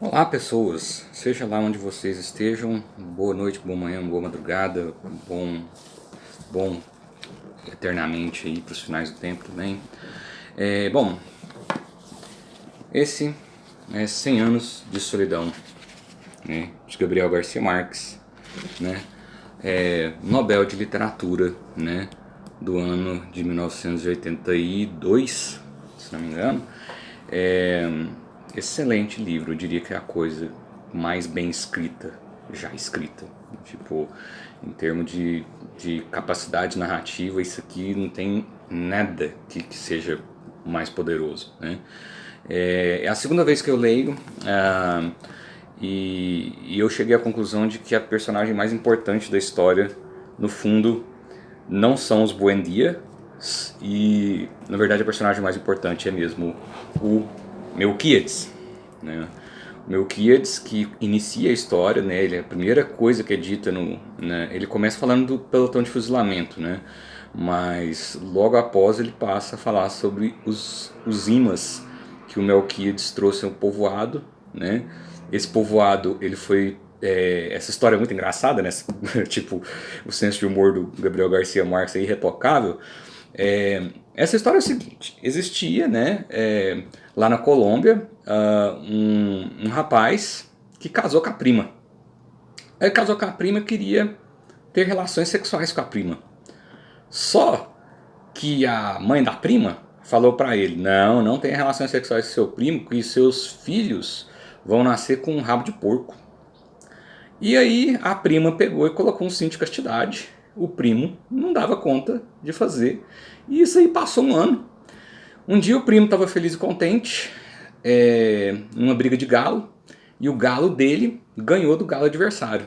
Olá pessoas, seja lá onde vocês estejam, boa noite, boa manhã, boa madrugada, bom eternamente aí para os finais do tempo também. Bom, esse é 100 anos de solidão, né, de Gabriel Garcia Marques, né, Nobel de Literatura, né, do ano de 1982, se não me engano. É, Excelente livro, eu diria que é a coisa mais bem escrita, já escrita. Tipo, em termos de capacidade narrativa, isso aqui não tem nada que seja mais poderoso, né? É a segunda vez que eu leio, e eu cheguei à conclusão de que a personagem mais importante da história, no fundo, não são os Buendia, e na verdade a personagem mais importante é mesmo o Melquíades, né? O Melquíades que inicia a história, né? Ele é a primeira coisa que é dita no, né? Ele começa falando do pelotão de fuzilamento, né? Mas logo após ele passa a falar sobre os imãs que o Melquíades trouxe ao povoado, né? Esse povoado ele foi essa história é muito engraçada, né? Tipo, o senso de humor do Gabriel Garcia Marques é irretocável. Essa história é o seguinte: existia, né, lá na Colômbia, um rapaz que casou com a prima. Ele casou com a prima e queria ter relações sexuais com a prima. Só que a mãe da prima falou pra ele: não, não tenha relações sexuais com seu primo, que seus filhos vão nascer com um rabo de porco. E aí a prima pegou e colocou um cinto de castidade. O primo não dava conta de fazer. E isso aí passou um ano. Um dia o primo estava feliz e contente, numa briga de galo, e o galo dele ganhou do galo adversário.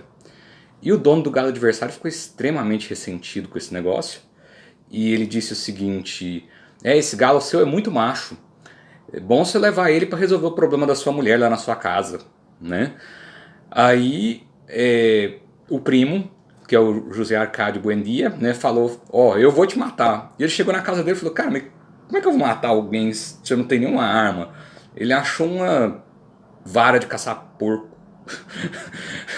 E o dono do galo adversário ficou extremamente ressentido com esse negócio. E ele disse o seguinte: esse galo seu é muito macho. É bom você levar ele para resolver o problema da sua mulher lá na sua casa, né? Aí o primo, que é o José Arcádio Buendia, né, falou: eu vou te matar. E ele chegou na casa dele e falou: cara, mas como é que eu vou matar alguém se eu não tenho nenhuma arma? Ele achou uma vara de caçar porco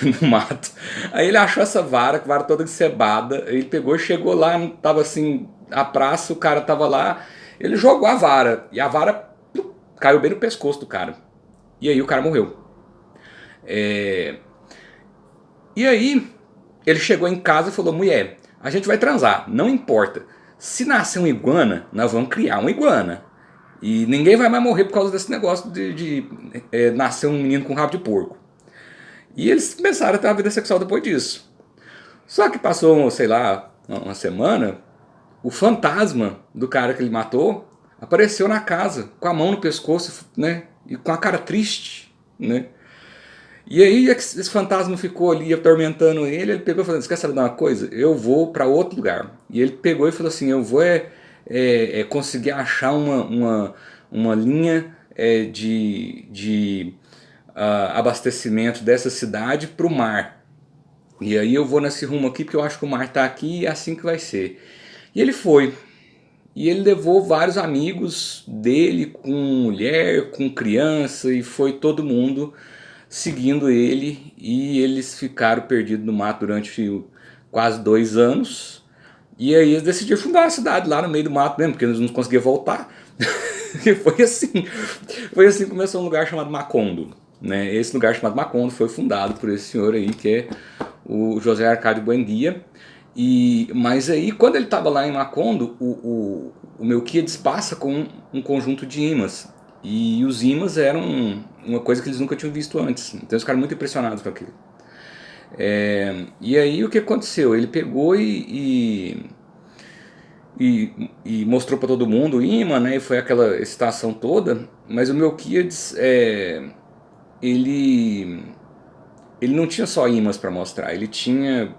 no mato. Aí ele achou essa vara toda encebada. Ele pegou, chegou lá, tava assim, a praça, o cara tava lá. Ele jogou a vara, e a vara caiu bem no pescoço do cara. E aí o cara morreu. E aí ele chegou em casa e falou: mulher, a gente vai transar, não importa. Se nascer uma iguana, nós vamos criar uma iguana. E ninguém vai mais morrer por causa desse negócio de nascer um menino com rabo de porco. E eles começaram a ter uma vida sexual depois disso. Só que passou, sei lá, uma semana, o fantasma do cara que ele matou apareceu na casa, com a mão no pescoço, né? E com a cara triste, né? E aí esse fantasma ficou ali atormentando ele pegou e falou: você quer saber de uma coisa? Eu vou para outro lugar. E ele pegou e falou assim: eu vou conseguir achar uma linha de abastecimento dessa cidade para o mar. E aí eu vou nesse rumo aqui porque eu acho que o mar está aqui e é assim que vai ser. E ele foi. E ele levou vários amigos dele, com mulher, com criança, e foi todo mundo seguindo ele. E eles ficaram perdidos no mato durante quase 2 anos. E aí eles decidiram fundar uma cidade lá no meio do mato mesmo, porque eles não conseguiam voltar. E foi assim que começou um lugar chamado Macondo. Né? Esse lugar chamado Macondo foi fundado por esse senhor aí, que é o José Arcádio Buendia. Mas aí, quando ele estava lá em Macondo, o Melquíades passa com um conjunto de imãs. E os imãs eram uma coisa que eles nunca tinham visto antes. Então eles ficaram muito impressionados com aquilo. E aí o que aconteceu? Ele pegou e mostrou para todo mundo o imã, né? E foi aquela excitação toda. Mas o Melquíades, ele, ele não tinha só imãs para mostrar. Ele tinha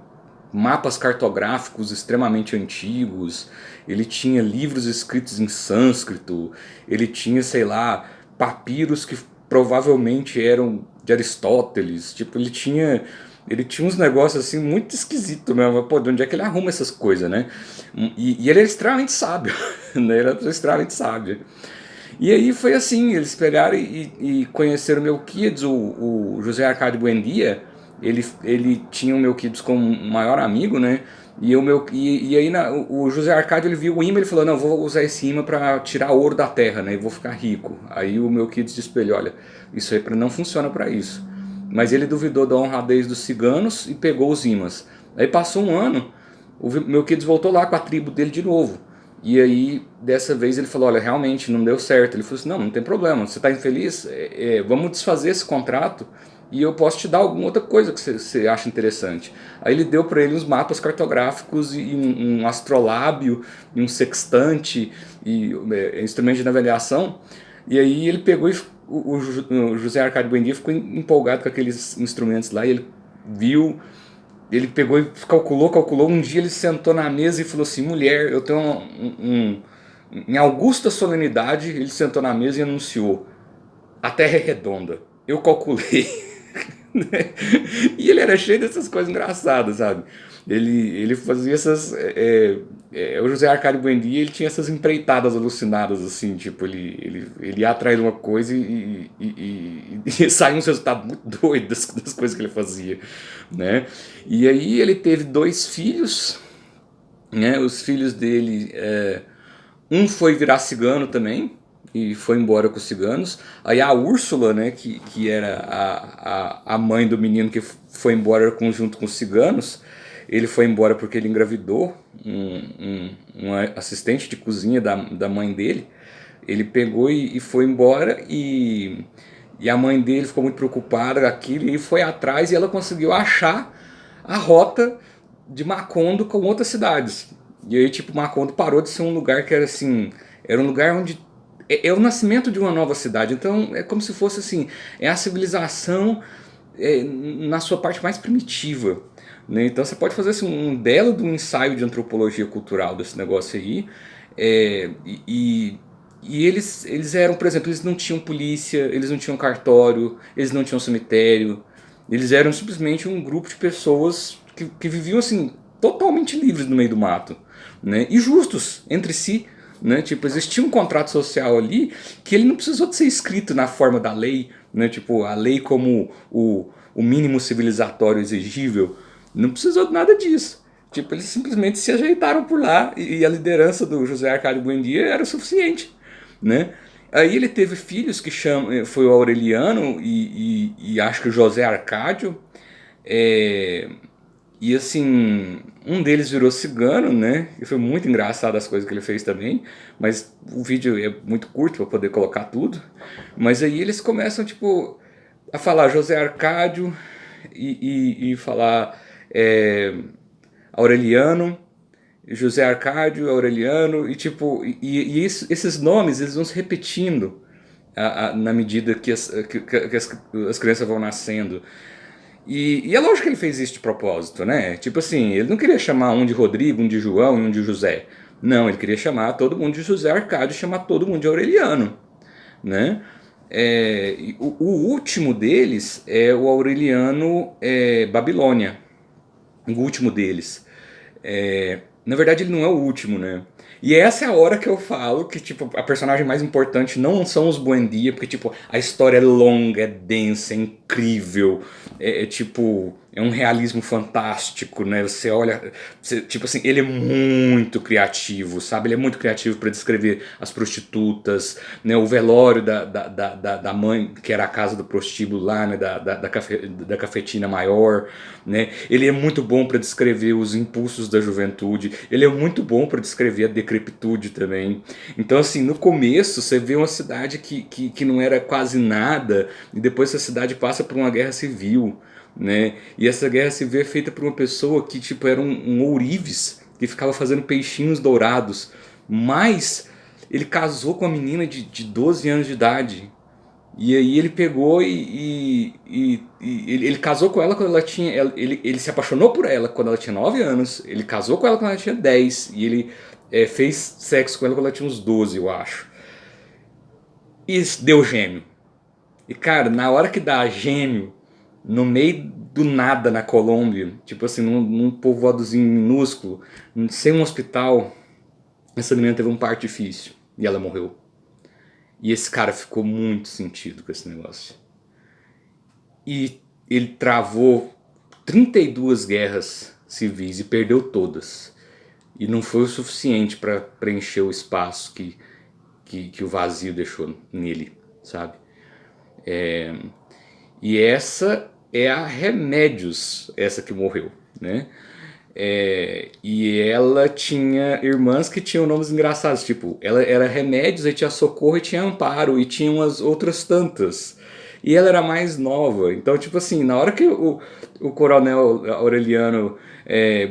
mapas cartográficos extremamente antigos, ele tinha livros escritos em sânscrito, ele tinha, sei lá, papiros que provavelmente eram de Aristóteles, tipo, ele tinha uns negócios assim muito esquisitos mesmo. Pô, de onde é que ele arruma essas coisas, né? E ele era extremamente sábio, né? Ele era extremamente sábio. E aí foi assim, eles pegaram e conheceram o Melquiades, o José Arcádio Buendia, ele tinha o Melquiades como um maior amigo, né? E aí o José Arcádio ele viu o imã e ele falou, não, vou usar esse imã para tirar ouro da terra, né? E vou ficar rico. Aí o Melquiades disse pra ele, olha, isso aí não funciona para isso. Mas ele duvidou da honradez dos ciganos e pegou os imãs. Aí passou um ano, o Melquiades voltou lá com a tribo dele de novo. E aí, dessa vez, ele falou, olha, realmente não deu certo. Ele falou assim, não tem problema, você está infeliz? Vamos desfazer esse contrato e eu posso te dar alguma outra coisa que você acha interessante. Aí ele deu para ele uns mapas cartográficos e um astrolábio, e um sextante, e instrumento de navegação. E aí ele pegou e o José Arcádio Buendia ficou empolgado com aqueles instrumentos lá, e ele viu, ele pegou e calculou, um dia ele sentou na mesa e falou assim, mulher, eu tenho em augusta solenidade, ele sentou na mesa e anunciou, a Terra é redonda, eu calculei. E ele era cheio dessas coisas engraçadas, sabe? Ele fazia essas. O José Arcádio Buendia ele tinha essas empreitadas alucinadas, assim, tipo, ele ia atrás de uma coisa e saía uns resultados muito doidos das coisas que ele fazia, né? E aí ele teve 2 filhos, né? Os filhos dele, um foi virar cigano também, e foi embora com os ciganos. Aí a Úrsula, né, que era a mãe do menino que foi embora junto com os ciganos, ele foi embora porque ele engravidou um assistente de cozinha da mãe dele. Ele pegou e foi embora e a mãe dele ficou muito preocupada com aquilo e foi atrás e ela conseguiu achar a rota de Macondo com outras cidades. E aí, tipo, Macondo parou de ser um lugar que era assim, era um lugar onde é o nascimento de uma nova cidade. Então é como se fosse assim, é a civilização na sua parte mais primitiva, né? Então você pode fazer assim, um belo de um ensaio de antropologia cultural desse negócio aí. É, e eles eram, por exemplo, eles não tinham polícia, eles não tinham cartório, eles não tinham cemitério. Eles eram simplesmente um grupo de pessoas que viviam assim, totalmente livres no meio do mato, né? E justos entre si, né? Tipo, existia um contrato social ali que ele não precisou de ser escrito na forma da lei, né? Tipo, a lei como o mínimo civilizatório exigível, não precisou de nada disso. Tipo, eles simplesmente se ajeitaram por lá e a liderança do José Arcádio Buendia era o suficiente, né? Aí ele teve filhos que foi o Aureliano e acho que o José Arcádio. É, e assim, um deles virou cigano, né? E foi muito engraçado as coisas que ele fez também. Mas o vídeo é muito curto para poder colocar tudo. Mas aí eles começam, tipo, a falar José Arcádio e falar Aureliano, José Arcádio, Aureliano, e tipo, esses nomes eles vão se repetindo na medida que as crianças vão nascendo. E é lógico que ele fez isso de propósito, né? Tipo assim, ele não queria chamar um de Rodrigo, um de João e um de José. Não, ele queria chamar todo mundo de José Arcádio e chamar todo mundo de Aureliano, né? O último deles é o Aureliano Babilônia, o último deles. Na verdade ele não é o último, né? E essa é a hora que eu falo que, tipo, a personagem mais importante não são os Buendia, porque, tipo, a história é longa, é densa, é incrível, tipo, é um realismo fantástico, né? Você olha, tipo assim, ele é muito criativo, sabe? Ele é muito criativo para descrever as prostitutas, né? O velório da mãe, que era a casa do prostíbulo lá, né? Da cafetina maior, né? Ele é muito bom para descrever os impulsos da juventude, ele é muito bom para descrever a decrepitude também. Então, assim, no começo você vê uma cidade que não era quase nada, e depois essa cidade passa por uma guerra civil, né? E essa guerra civil é feita por uma pessoa que, tipo, era um ourives, que ficava fazendo peixinhos dourados, mas ele casou com uma menina de 12 anos de idade. E aí ele pegou ele casou com ela quando ela tinha. Ele se apaixonou por ela quando ela tinha 9 anos. Ele casou com ela quando ela tinha 10. E ele fez sexo com ela quando ela tinha uns 12, eu acho. E deu gêmeo. E cara, na hora que dá gêmeo, no meio do nada na Colômbia, tipo assim, num povoadozinho minúsculo, sem um hospital, essa menina teve um parto difícil. E ela morreu. E esse cara ficou muito sentido com esse negócio. E ele travou 32 guerras civis e perdeu todas. E não foi o suficiente para preencher o espaço que o vazio deixou nele, sabe? E essa é a Remédios, essa que morreu, né? E ela tinha irmãs que tinham nomes engraçados, tipo, ela era Remédios, aí tinha Socorro e tinha Amparo, e tinha umas outras tantas. E ela era mais nova, então, tipo assim, na hora que o coronel Aureliano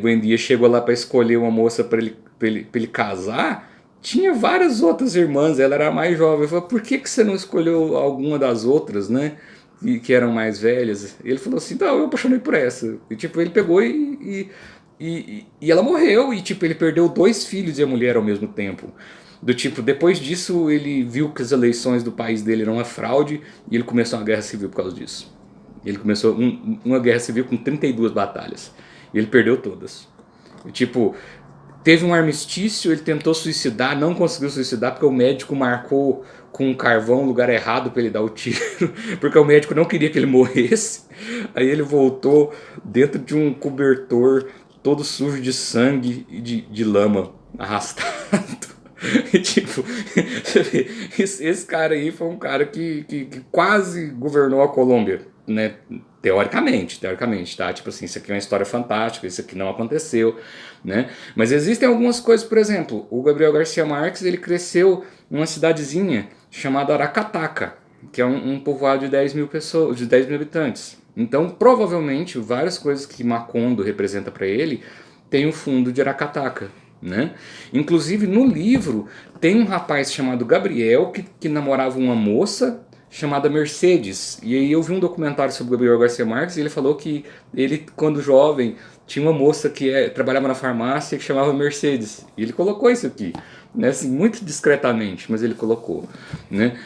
Buendia chegou lá para escolher uma moça pra ele casar, tinha várias outras irmãs, ela era mais jovem. Eu falei, por que você não escolheu alguma das outras, né? Que eram mais velhas? E ele falou assim, não, eu apaixonei por essa. E tipo, ele pegou e ela morreu, e tipo, ele perdeu 2 filhos e a mulher ao mesmo tempo. Do tipo, depois disso ele viu que as eleições do país dele eram uma fraude e ele começou uma guerra civil por causa disso. Ele começou uma guerra civil com 32 batalhas. E ele perdeu todas. E, tipo, teve um armistício, ele tentou suicidar, não conseguiu suicidar porque o médico marcou com um carvão o lugar errado para ele dar o tiro, porque o médico não queria que ele morresse. Aí ele voltou dentro de um cobertor todo sujo de sangue e de lama, arrastado. E, tipo, esse cara aí foi um cara que quase governou a Colômbia, né? Teoricamente, tá? Tipo assim, isso aqui é uma história fantástica, isso aqui não aconteceu, né? Mas existem algumas coisas, por exemplo, o Gabriel Garcia Marques, ele cresceu numa cidadezinha chamada Aracataca, que é um povoado de 10 mil pessoas, de 10 mil habitantes. Então, provavelmente, várias coisas que Macondo representa para ele tem o fundo de Aracataca, né? Inclusive, no livro, tem um rapaz chamado Gabriel que namorava uma moça chamada Mercedes. E aí eu vi um documentário sobre o Gabriel Garcia Marques e ele falou que ele, quando jovem, tinha uma moça que trabalhava na farmácia que chamava Mercedes. E ele colocou isso aqui, né? Assim, muito discretamente, mas ele colocou, né?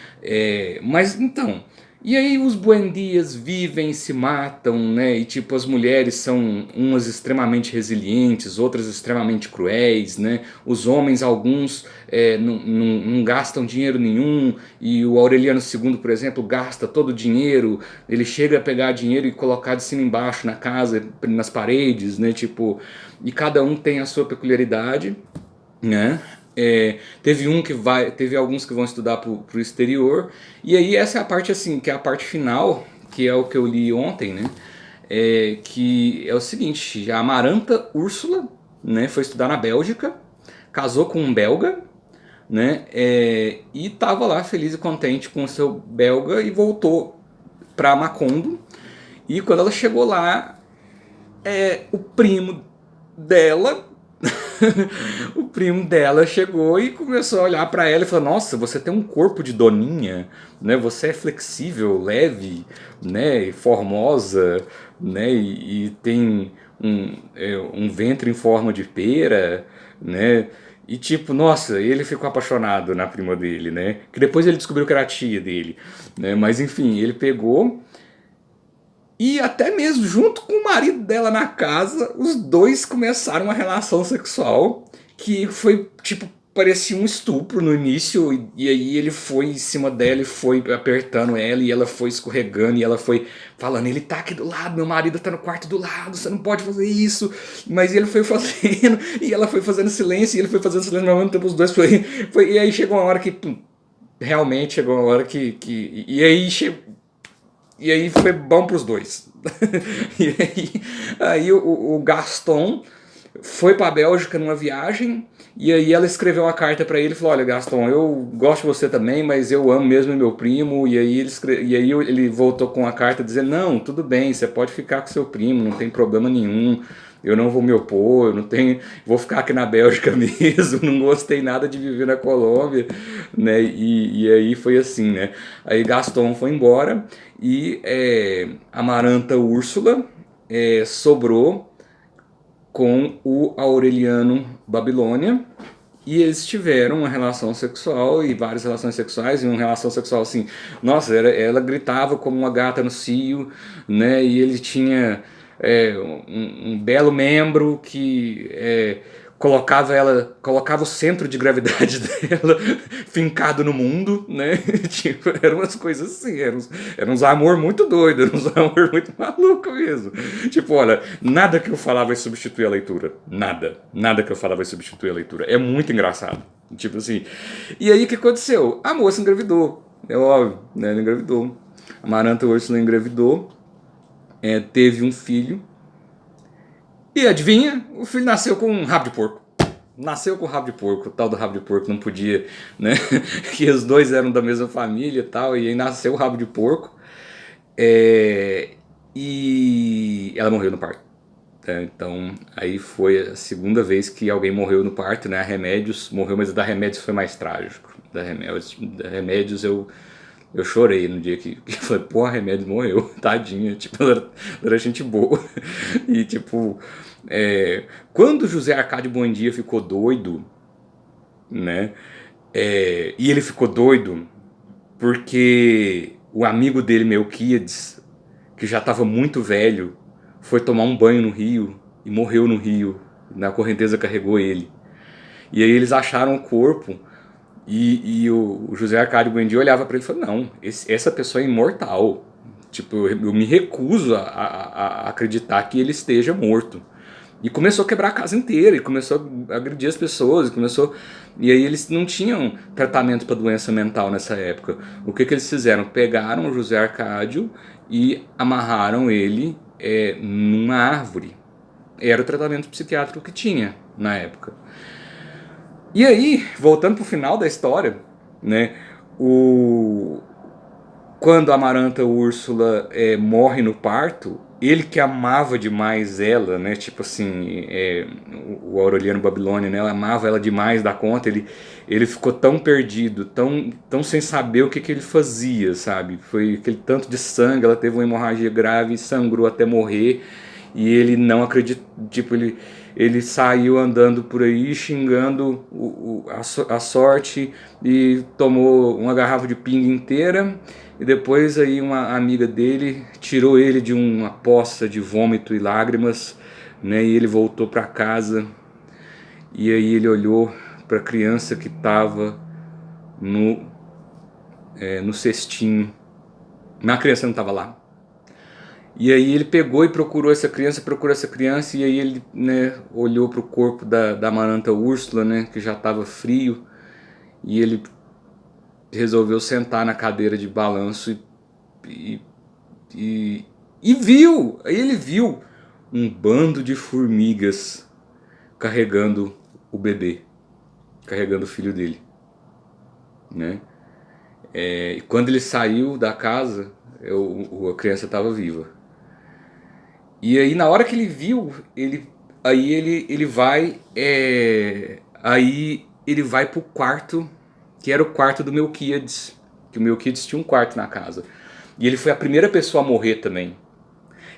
Mas então, e aí os buendias vivem, se matam, né? E tipo, as mulheres são umas extremamente resilientes, outras extremamente cruéis, né? Os homens, alguns não gastam dinheiro nenhum, e o Aureliano II, por exemplo, gasta todo o dinheiro, ele chega a pegar dinheiro e colocar de cima embaixo na casa, nas paredes, né? Tipo, e cada um tem a sua peculiaridade, né? Teve alguns que vão estudar pro exterior, e aí essa é a parte assim, que é a parte final, que é o que eu li ontem, né? Que é o seguinte, a Amaranta Úrsula, né, foi estudar na Bélgica, casou com um belga, né? E tava lá feliz e contente com o seu belga e voltou para Macondo. E quando ela chegou lá, o primo dela o primo dela chegou e começou a olhar para ela e falou: nossa, você tem um corpo de doninha, né? Você é flexível, leve, né? Formosa, né? E tem um ventre em forma de pera, né? E tipo, nossa, ele ficou apaixonado na prima dele, né? Que depois ele descobriu que era a tia dele, né? Mas enfim, ele pegou e até mesmo junto com o marido dela na casa, os dois começaram uma relação sexual que foi tipo, parecia um estupro no início, e aí ele foi em cima dela e foi apertando ela e ela foi escorregando e ela foi falando: ele tá aqui do lado, meu marido tá no quarto do lado, você não pode fazer isso. Mas ele foi fazendo e ela foi fazendo silêncio e ele foi fazendo silêncio, ao mesmo tempo os dois foi e aí chegou uma hora que realmente chegou uma hora e aí chegou. E aí foi bom pros dois. E aí o Gaston foi pra Bélgica numa viagem, e aí ela escreveu uma carta pra ele e falou: olha, Gaston, eu gosto de você também, mas eu amo mesmo meu primo. E aí ele voltou com a carta dizendo: não, tudo bem, você pode ficar com seu primo, não tem problema nenhum. Eu não vou me opor, eu não tenho, vou ficar aqui na Bélgica mesmo, não gostei nada de viver na Colômbia, né? E aí foi assim, né? Aí Gaston foi embora e Amaranta Úrsula sobrou com o Aureliano Babilônia, e eles tiveram uma relação sexual e várias relações sexuais, e uma relação sexual assim, nossa, ela gritava como uma gata no cio, né? E ele tinha um belo membro que colocava o centro de gravidade dela fincado no mundo, né? Tipo, eram umas coisas assim, eram uns amor muito doido, eram uns amor muito maluco mesmo. Tipo, olha, nada que eu falar vai substituir a leitura. Nada que eu falar vai substituir a leitura. É muito engraçado. Tipo assim. E aí o que aconteceu? A moça engravidou. É óbvio, né? Ela engravidou. A Amaranta Úrsula engravidou, teve um filho. E adivinha? O filho nasceu com um rabo de porco. Nasceu com o rabo de porco, o tal do rabo de porco não podia, né? Que os dois eram da mesma família e tal, e aí nasceu o rabo de porco. E ela morreu no parto. Então, aí foi a segunda vez que alguém morreu no parto, né? A Remédios morreu, mas a da Remédios foi mais trágico. Da Remédios eu chorei no dia que falei, pô, a Remédios morreu, tadinha, tipo, ela era gente boa. E tipo, quando José Arcádio Buendia ficou doido, né? E ele ficou doido porque o amigo dele, Melquíades, que já estava muito velho, foi tomar um banho no rio e morreu no rio. A correnteza carregou ele. E aí eles acharam o corpo e o José Arcádio Buendia olhava para ele e falou, não, essa pessoa é imortal. Tipo, eu me recuso a acreditar que ele esteja morto. E começou a quebrar a casa inteira, e começou a agredir as pessoas, e aí eles não tinham tratamento para doença mental nessa época. O que eles fizeram? Pegaram o José Arcádio e amarraram ele numa árvore. Era o tratamento psiquiátrico que tinha na época. E aí, voltando pro final da história, né, quando a Amaranta Úrsula morre no parto, ele que amava demais ela, né, tipo assim, o Aureliano Babilônia, né, amava ela demais da conta, ele ficou tão perdido, tão sem saber o que ele fazia, sabe? Foi aquele tanto de sangue, ela teve uma hemorragia grave, sangrou até morrer, e ele não acreditou, tipo, ele saiu andando por aí xingando a sorte e tomou uma garrafa de pinga inteira. E depois aí uma amiga dele tirou ele de uma poça de vômito e lágrimas, né? E ele voltou para casa. E aí ele olhou para a criança que estava no cestinho. Mas a criança não estava lá. E aí ele pegou e procurou essa criança, e aí ele, né, olhou para o corpo da Amaranta Úrsula, né, que já estava frio, e ele resolveu sentar na cadeira de balanço e viu, aí ele viu um bando de formigas carregando o bebê, carregando o filho dele, né? E quando ele saiu da casa, a criança estava viva. E aí na hora que ele viu, ele vai pro quarto, que era o quarto do Melquíades, que o Melquíades tinha um quarto na casa. E ele foi a primeira pessoa a morrer também.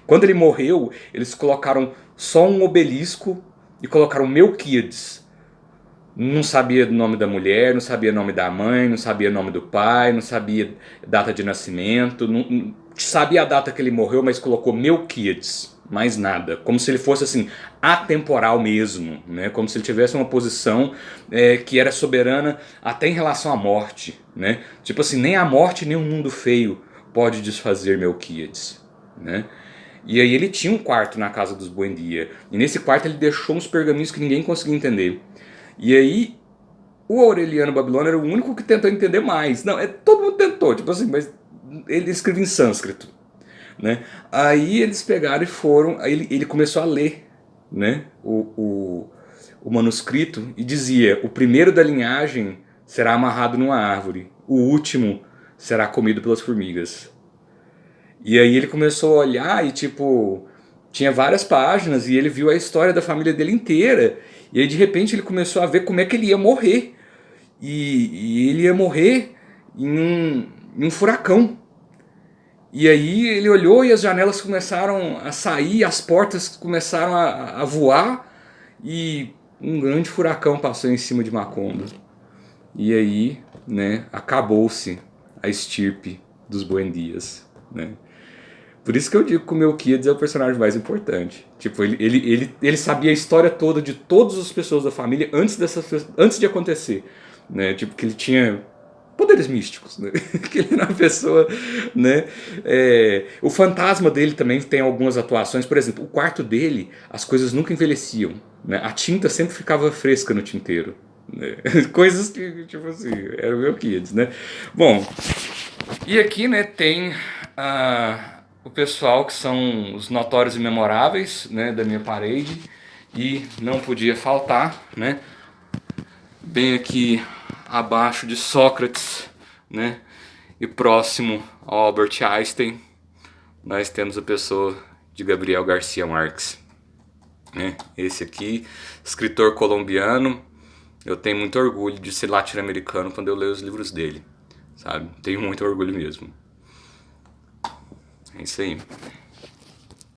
Quando ele morreu, eles colocaram só um obelisco e colocaram Melquíades. Não sabia o nome da mulher, não sabia o nome da mãe, não sabia o nome do pai, não sabia data de nascimento, não sabia a data que ele morreu, mas colocou Melquíades, mais nada. Como se ele fosse assim, atemporal mesmo, né? Como se ele tivesse uma posição que era soberana até em relação à morte, né? Tipo assim, nem a morte nem o mundo feio pode desfazer Melquíades, né? E aí ele tinha um quarto na casa dos Buendia, e nesse quarto ele deixou uns pergaminhos que ninguém conseguia entender. E aí, o Aureliano Babilônia era o único que tentou entender mais. Não, todo mundo tentou, tipo assim, mas ele escrevia em sânscrito, né? Aí eles pegaram e foram, aí ele começou a ler, né, o manuscrito, e dizia, o primeiro da linhagem será amarrado numa árvore, o último será comido pelas formigas. E aí ele começou a olhar e tipo, tinha várias páginas e ele viu a história da família dele inteira. E aí de repente ele começou a ver como é que ele ia morrer. E ele ia morrer em um furacão. E aí ele olhou e as janelas começaram a sair, as portas começaram a voar e um grande furacão passou em cima de Macondo. E aí, né, acabou-se a estirpe dos Buendias, né? Por isso que eu digo que o Melquiades é o personagem mais importante. Tipo, ele sabia a história toda de todas as pessoas da família antes de acontecer. Né? Tipo, que ele tinha poderes místicos, né? Que ele era uma pessoa, né? O fantasma dele também tem algumas atuações. Por exemplo, o quarto dele, as coisas nunca envelheciam. Né? A tinta sempre ficava fresca no tinteiro. Né? Coisas que, tipo assim, era o Melquiades, né? Bom, e aqui, né, tem o pessoal que são os notórios e memoráveis, né, da minha parede. E não podia faltar, né, bem aqui abaixo de Sócrates, né, e próximo ao Albert Einstein, nós temos a pessoa de Gabriel Garcia Marques. Né? Esse aqui, escritor colombiano, eu tenho muito orgulho de ser latino-americano quando eu leio os livros dele, sabe? Tenho muito orgulho mesmo. É isso aí.